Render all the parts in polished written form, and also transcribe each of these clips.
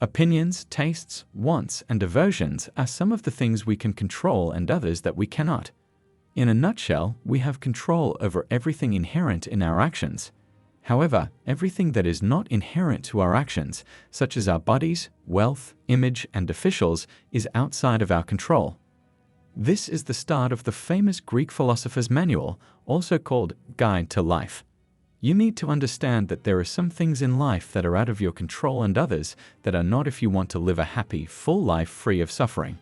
Opinions, tastes, wants, and aversions are some of the things we can control and others that we cannot. In a nutshell, we have control over everything inherent in our actions. However, everything that is not inherent to our actions, such as our bodies, wealth, image, and officials, is outside of our control. This is the start of the famous Greek philosopher's manual, also called Guide to Life. You need to understand that there are some things in life that are out of your control and others that are not if you want to live a happy, full life free of suffering.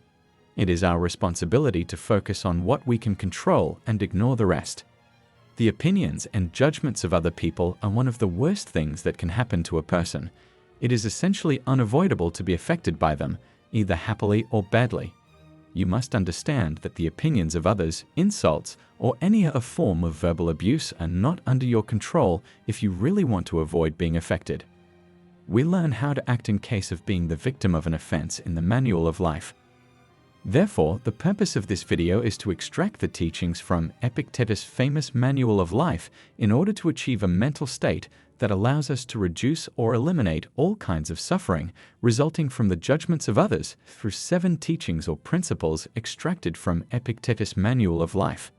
It is our responsibility to focus on what we can control and ignore the rest. The opinions and judgments of other people are one of the worst things that can happen to a person. It is essentially unavoidable to be affected by them, either happily or badly. You must understand that the opinions of others, insults, or any other form of verbal abuse are not under your control if you really want to avoid being affected. We learn how to act in case of being the victim of an offense in the Manual of Life. Therefore, the purpose of this video is to extract the teachings from Epictetus' famous Manual of Life in order to achieve a mental state that allows us to reduce or eliminate all kinds of suffering resulting from the judgments of others through 7 teachings or principles extracted from Epictetus' Manual of Life.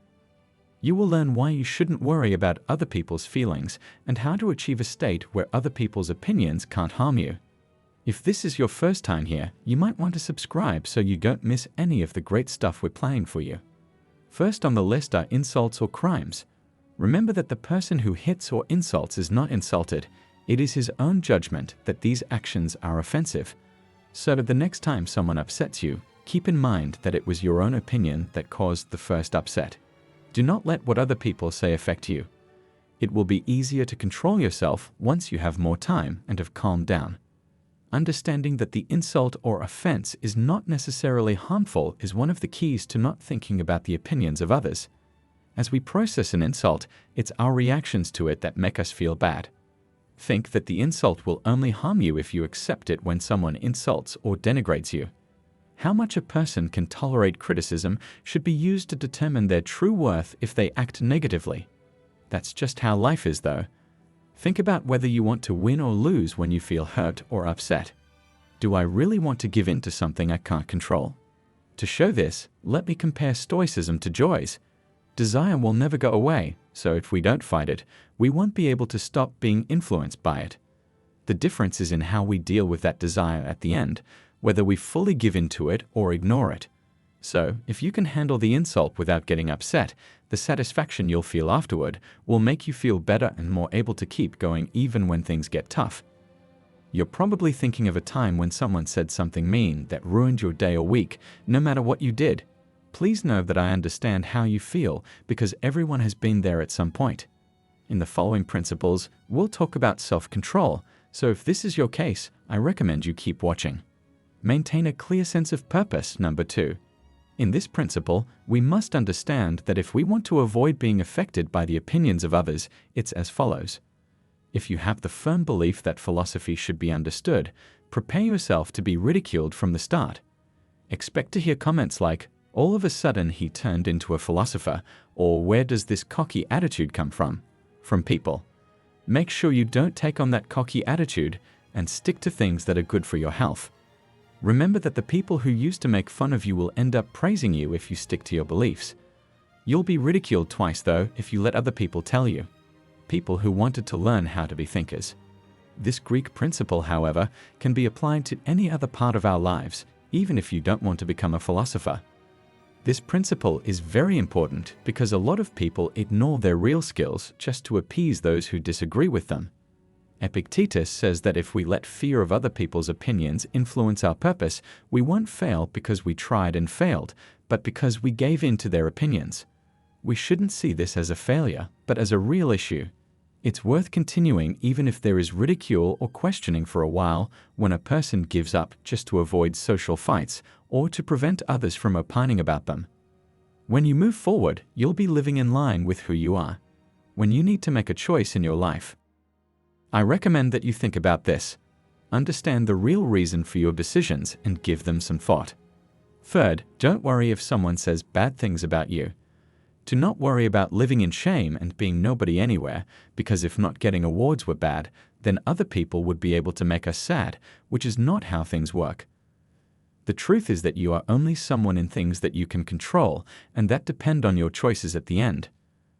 You will learn why you shouldn't worry about other people's feelings and how to achieve a state where other people's opinions can't harm you. If this is your first time here, you might want to subscribe so you don't miss any of the great stuff we're playing for you. First on the list are insults or crimes. Remember that the person who hits or insults is not insulted. It is his own judgment that these actions are offensive. So that the next time someone upsets you, keep in mind that it was your own opinion that caused the first upset. Do not let what other people say affect you. It will be easier to control yourself once you have more time and have calmed down. Understanding that the insult or offense is not necessarily harmful is one of the keys to not thinking about the opinions of others. As we process an insult, it's our reactions to it that make us feel bad. Think that the insult will only harm you if you accept it when someone insults or denigrates you. How much a person can tolerate criticism should be used to determine their true worth if they act negatively. That's just how life is, though. Think about whether you want to win or lose when you feel hurt or upset. Do I really want to give in to something I can't control? To show this, let me compare Stoicism to joys. Desire will never go away, so if we don't fight it, we won't be able to stop being influenced by it. The difference is in how we deal with that desire at the end, whether we fully give in to it or ignore it. So, if you can handle the insult without getting upset, the satisfaction you'll feel afterward will make you feel better and more able to keep going even when things get tough. You're probably thinking of a time when someone said something mean that ruined your day or week, no matter what you did. Please know that I understand how you feel because everyone has been there at some point. In the following principles, we'll talk about self-control, so if this is your case, I recommend you keep watching. Maintain a clear sense of purpose, number 2. In this principle, we must understand that if we want to avoid being affected by the opinions of others, it's as follows. If you have the firm belief that philosophy should be understood, prepare yourself to be ridiculed from the start. Expect to hear comments like, "All of a sudden he turned into a philosopher," or "Where does this cocky attitude come from?" from people. Make sure you don't take on that cocky attitude and stick to things that are good for your health. Remember that the people who used to make fun of you will end up praising you if you stick to your beliefs. You'll be ridiculed twice, though, if you let other people tell you. People who wanted to learn how to be thinkers. This Greek principle, however, can be applied to any other part of our lives, even if you don't want to become a philosopher. This principle is very important because a lot of people ignore their real skills just to appease those who disagree with them. Epictetus says that if we let fear of other people's opinions influence our purpose, we won't fail because we tried and failed, but because we gave in to their opinions. We shouldn't see this as a failure, but as a real issue. It's worth continuing even if there is ridicule or questioning for a while when a person gives up just to avoid social fights or to prevent others from opining about them. When you move forward, you'll be living in line with who you are. When you need to make a choice in your life, I recommend that you think about this. Understand the real reason for your decisions and give them some thought. Third, don't worry if someone says bad things about you. Do not worry about living in shame and being nobody anywhere, because if not getting awards were bad, then other people would be able to make us sad, which is not how things work. The truth is that you are only someone in things that you can control, and that depend on your choices at the end.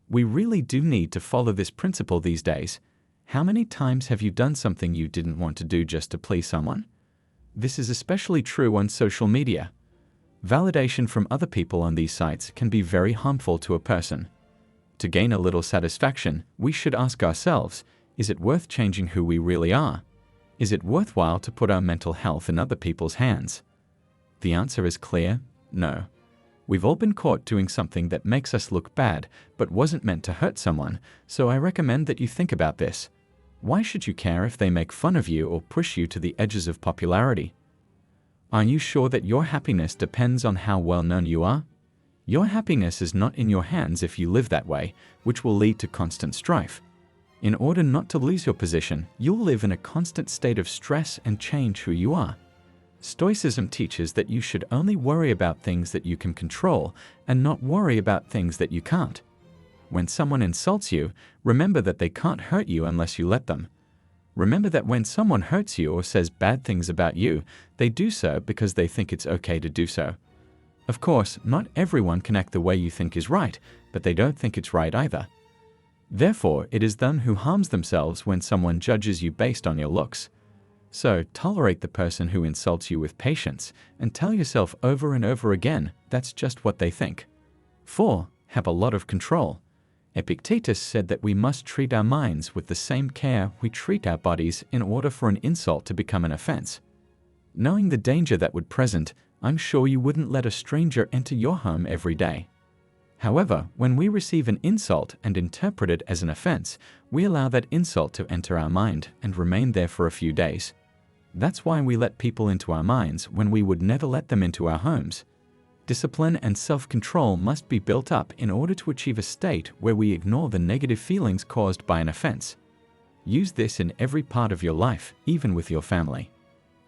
We really do need to follow this principle these days. How many times have you done something you didn't want to do just to please someone? This is especially true on social media. Validation from other people on these sites can be very harmful to a person. To gain a little satisfaction, we should ask ourselves, is it worth changing who we really are? Is it worthwhile to put our mental health in other people's hands? The answer is clear, no. We've all been caught doing something that makes us look bad, but wasn't meant to hurt someone, so I recommend that you think about this. Why should you care if they make fun of you or push you to the edges of popularity? Are you sure that your happiness depends on how well known you are? Your happiness is not in your hands if you live that way, which will lead to constant strife. In order not to lose your position, you'll live in a constant state of stress and change who you are. Stoicism teaches that you should only worry about things that you can control and not worry about things that you can't. When someone insults you, remember that they can't hurt you unless you let them. Remember that when someone hurts you or says bad things about you, they do so because they think it's okay to do so. Of course, not everyone can act the way you think is right, but they don't think it's right either. Therefore, it is them who harms themselves when someone judges you based on your looks. So, tolerate the person who insults you with patience and tell yourself over and over again that's just what they think. 4. Have a lot of control. Epictetus said that we must treat our minds with the same care we treat our bodies in order for an insult to become an offense. Knowing the danger that would present, I'm sure you wouldn't let a stranger enter your home every day. However, when we receive an insult and interpret it as an offense, we allow that insult to enter our mind and remain there for a few days. That's why we let people into our minds when we would never let them into our homes. Discipline and self-control must be built up in order to achieve a state where we ignore the negative feelings caused by an offense. Use this in every part of your life, even with your family.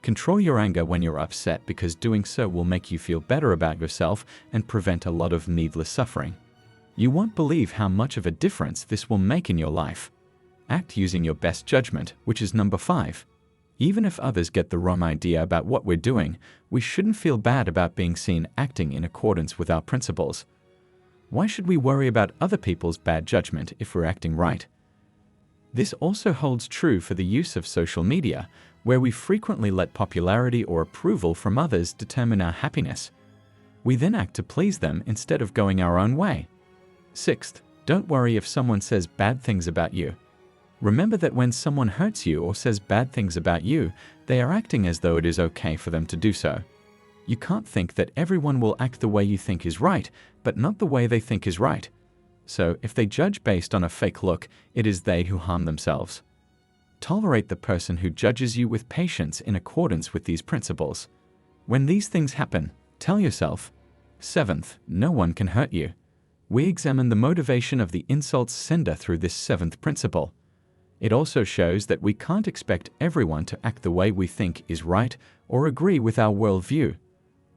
Control your anger when you're upset because doing so will make you feel better about yourself and prevent a lot of needless suffering. You won't believe how much of a difference this will make in your life. Act using your best judgment, which is number 5. Even if others get the wrong idea about what we're doing, we shouldn't feel bad about being seen acting in accordance with our principles. Why should we worry about other people's bad judgment if we're acting right? This also holds true for the use of social media, where we frequently let popularity or approval from others determine our happiness. We then act to please them instead of going our own way. 6th, don't worry if someone says bad things about you. Remember that when someone hurts you or says bad things about you, they are acting as though it is okay for them to do so. You can't think that everyone will act the way you think is right, but not the way they think is right. So if they judge based on a fake look, it is they who harm themselves. Tolerate the person who judges you with patience in accordance with these principles. When these things happen, tell yourself. 7th, no one can hurt you. We examine the motivation of the insult's sender through this 7th principle. It also shows that we can't expect everyone to act the way we think is right or agree with our worldview.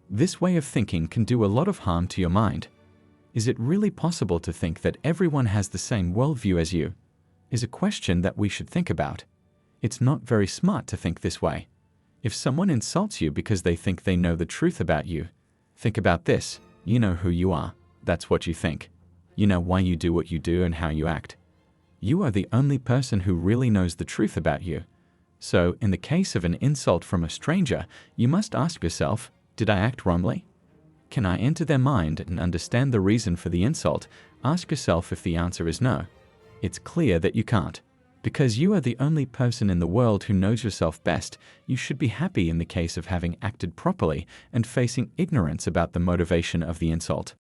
This way of thinking can do a lot of harm to your mind. Is it really possible to think that everyone has the same worldview as you? Is a question that we should think about. It's not very smart to think this way. If someone insults you because they think they know the truth about you, think about this. You know who you are. That's what you think. You know why you do what you do and how you act. You are the only person who really knows the truth about you. So, in the case of an insult from a stranger, you must ask yourself, did I act wrongly? Can I enter their mind and understand the reason for the insult? Ask yourself if the answer is no. It's clear that you can't. Because you are the only person in the world who knows yourself best, you should be happy in the case of having acted properly and facing ignorance about the motivation of the insult.